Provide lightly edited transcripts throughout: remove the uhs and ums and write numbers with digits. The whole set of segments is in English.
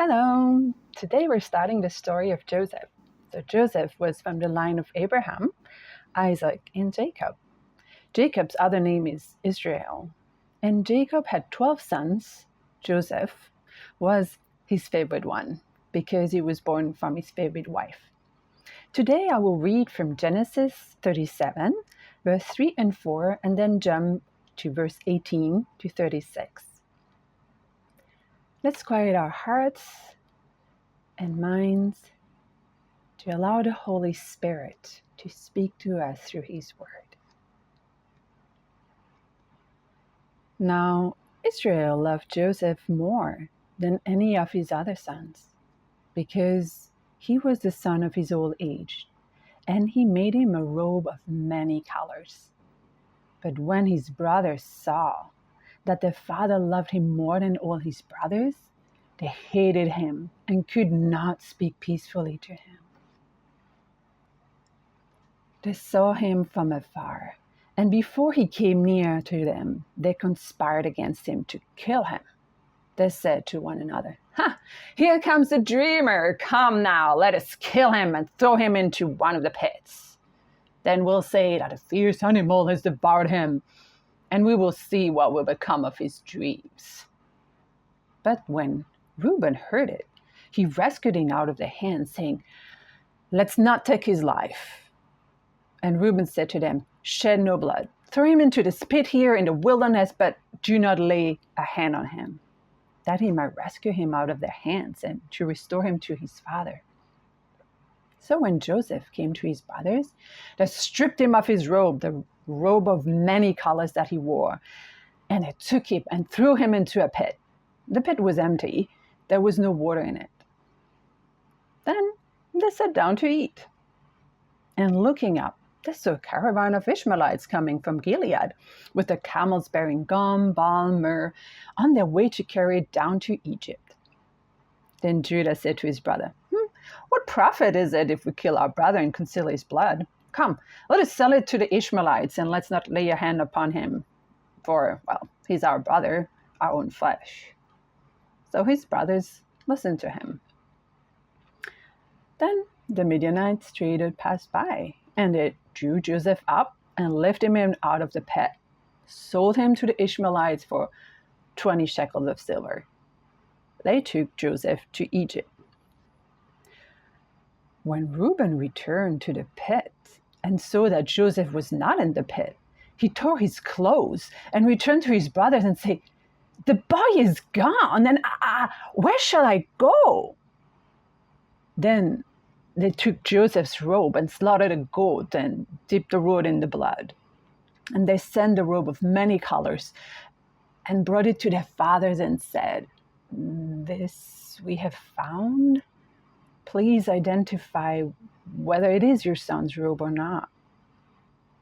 Hello. Today we're starting the story of Joseph. So Joseph was from the line of Abraham, Isaac, and Jacob. Jacob's other name is Israel. And Jacob had 12 sons. Joseph was his favorite one because he was born from his favorite wife. Today I will read from Genesis 37, verse 3 and 4, and then jump to verse 18 to 36. Let's quiet our hearts and minds to allow the Holy Spirit to speak to us through His Word. Now, Israel loved Joseph more than any of his other sons because he was the son of his old age, and he made him a robe of many colors. But when his brothers saw that their father loved him more than all his brothers, they hated him and could not speak peacefully to him. They saw him from afar, and before he came near to them, they conspired against him to kill him. They said to one another, "Here comes the dreamer. Come now, let us kill him and throw him into one of the pits. Then we'll say that a fierce animal has devoured him, and we will see what will become of his dreams." But when Reuben heard it, he rescued him out of their hands, saying, "Let's not take his life." And Reuben said to them, "Shed no blood. Throw him into this pit here in the wilderness, but do not lay a hand on him, that he might rescue him out of their hands and to restore him to his father." So when Joseph came to his brothers, they stripped him of his robe, the robe of many colors that he wore, and they took him and threw him into a pit. The pit was empty. There was no water in it. Then they sat down to eat. And looking up, they saw a caravan of Ishmaelites coming from Gilead, with their camels bearing gum, balm, myrrh, on their way to carry it down to Egypt. Then Judah said to his brother, "What profit is it if we kill our brother and conceal his blood? Come, let us sell it to the Ishmaelites, and let's not lay a hand upon him, for, he's our brother, our own flesh." So his brothers listened to him. Then the Midianites traded passed by, and they drew Joseph up and lifted him out of the pit, sold him to the Ishmaelites for 20 shekels of silver. They took Joseph to Egypt. When Reuben returned to the pit and saw that Joseph was not in the pit, he tore his clothes and returned to his brothers and said, "The boy is gone, and where shall I go?" Then they took Joseph's robe and slaughtered a goat and dipped the robe in the blood. And they sent the robe of many colors and brought it to their fathers and said, "This we have found. Please identify whether it is your son's robe or not."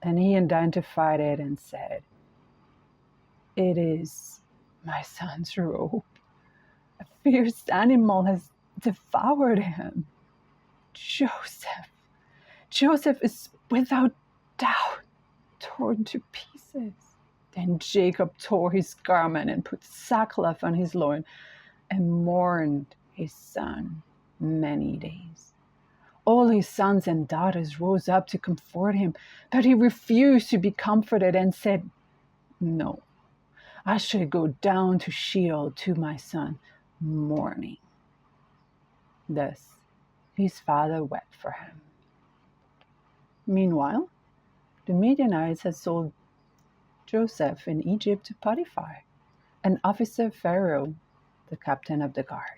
And he identified it and said, "It is my son's robe. A fierce animal has devoured him. Joseph is without doubt torn to pieces." Then Jacob tore his garment and put sackcloth on his loin and mourned his son many days. All his sons and daughters rose up to comfort him, but he refused to be comforted and said, "No, I shall go down to Sheol to my son mourning." Thus his father wept for him. Meanwhile, the Midianites had sold Joseph in Egypt to Potiphar, an officer of Pharaoh, the captain of the guard.